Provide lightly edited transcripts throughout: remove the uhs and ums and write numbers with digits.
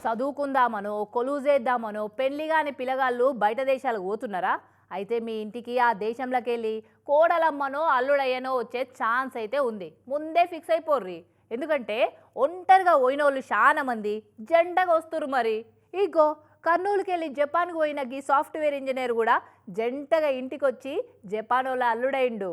చదువుకుందామనో కొలువు చేద్దామనో పెళ్లిగాని పిల్లగాళ్ళు బయట దేశాలకు పోతున్నారా? అయితే మీ ఇంటికి ఆ దేశంలోకి వెళ్ళి కోడలమ్మనో అల్లుడయ్యనో వచ్చే ఛాన్స్ అయితే ఉంది. ముందే ఫిక్స్ అయిపోర్రి. ఎందుకంటే ఒంటరిగా పోయిన వాళ్ళు చాలా మంది జంటగా వస్తురు. మరి ఇగో కర్నూలుకి వెళ్ళి జపాన్కి పోయిన ఈ సాఫ్ట్వేర్ ఇంజనీర్ కూడా జంటగా ఇంటికి వచ్చి జపాన్ వాళ్ళ అల్లుడైండు.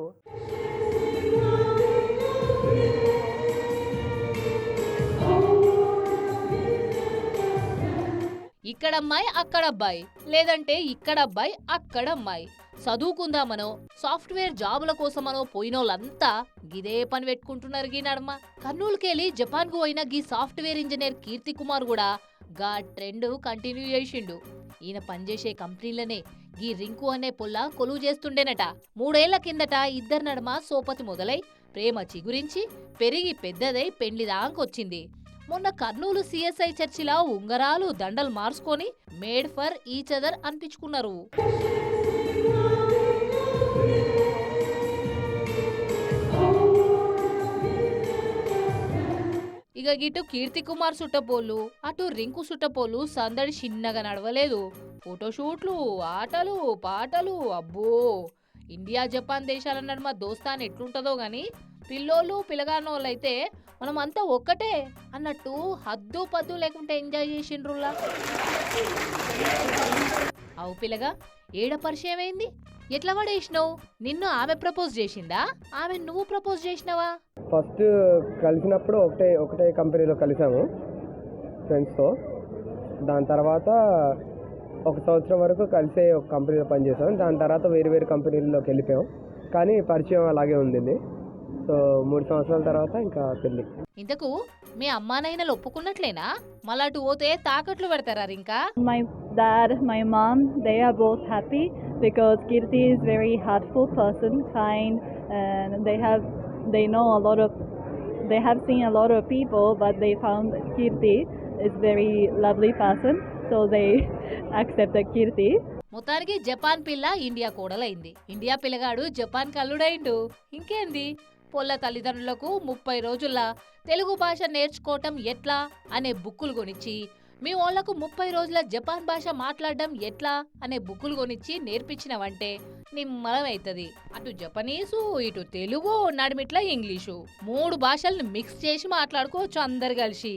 ఇక్కడ అమ్మాయి అక్కడ అబ్బాయి, లేదంటే ఇక్కడ అబ్బాయి అక్కడ అమ్మాయి. చదువుకుందామనో సాఫ్ట్వేర్ జాబుల కోసమనో పోయినోళ్ళంతా గిదే పని పెట్టుకుంటున్నారు. గీ నడమ కర్నూలుకెళ్ళి జపాన్ కు పోయిన గీ సాఫ్ట్వేర్ ఇంజనీర్ కీర్తి కుమార్ కూడా గా ట్రెండ్ కంటిన్యూ చేసిండు. ఈయన పనిచేసే కంపెనీలనే గీ రింకు అనే పొల్ల కొలువు చేస్తుండేనట. 3 ఏళ్ల కిందట ఇద్దరు నడమ సోపతి మొదలై ప్రేమ చిగురించి పెరిగి పెద్దదై పెండ్లిదాకొచ్చింది. మొన్న కర్నూలు సిఎస్ఐ చర్చిలా ఉంగరాలు దండలు మార్చుకొని మేడ్ ఫర్ ఈచ్ అదర్ అనిపించుకున్నారు. ఇక గిటు కీర్తి కుమార్ సుట్టపోళ్ళు అటు రింకు సుట్టపోళ్ళు సందడి చిన్నగా నడవలేదు. ఫోటోషూట్లు, ఆటలు, పాటలు, అబ్బో! ఇండియా జపాన్ దేశాల నడుమ దోస్తాన్ ఎట్లుంటదో గాని పిల్లోళ్ళు పిల్లగానోళ్ళైతే మనం అంతా ఒక్కటే అన్నట్టు హద్దు పద్దు లేకుంటే ఎంజాయ్ చేసిండ్రులా. అవు పిల్లగా ఏడ పరిచయం అయింది? ఎట్లా పడేసినావు? నిన్ను ఆమె ప్రపోజ్ చేసిందా, ఆమె నువ్వు ప్రపోజ్ చేసినావా? ఫస్ట్ కలిసినప్పుడు ఒకటే కంపెనీలో కలిసాము ఫ్రెండ్స్తో. దాని తర్వాత 1 సంవత్సరం వరకు కలిసే ఒక కంపెనీలో పనిచేసాం. దాని తర్వాత వేరు కంపెనీల్లోకి వెళ్ళిపోయాం. కానీ పరిచయం అలాగే ఉంది. సో 3 సంవత్సరాల తర్వాత ఇంకా పెళ్ళి. ఇంతకు మీ అమ్మానైనలు ఒప్పుకున్నట్లేనా? మళ్ళా అటు పోతే తాకట్లు పెడతారా? ఇంకా My dad, my mom, they are both happy because Kirti is very heartful person, kind, and they have seen a lot of people, but they found Kirti is very lovely person, so they accepted Kirti. మొత్తానికి Japan పిల్ల India కోడలైంది. India పిల్లగాడు Japan కల్లుడైండు. ఇంకేంది? పొల్ల తల్లిదండ్రులకు 30 రోజుల్లో తెలుగు భాష నేర్చుకోవటం ఎట్లా అనే బుక్కులు కొనిచ్చి, మీ వాళ్ళకు 30 రోజుల జపాన్ భాష మాట్లాడడం ఎట్లా అనే బుక్కులు కొనిచ్చి నేర్పించినవంటే నిమ్మలం అవుతుంది. అటు జపనీసు, ఇటు తెలుగు, నడిమిట్ల ఇంగ్లీషు 3 భాషలను మిక్స్ చేసి మాట్లాడుకోవచ్చు అందరు కలిసి.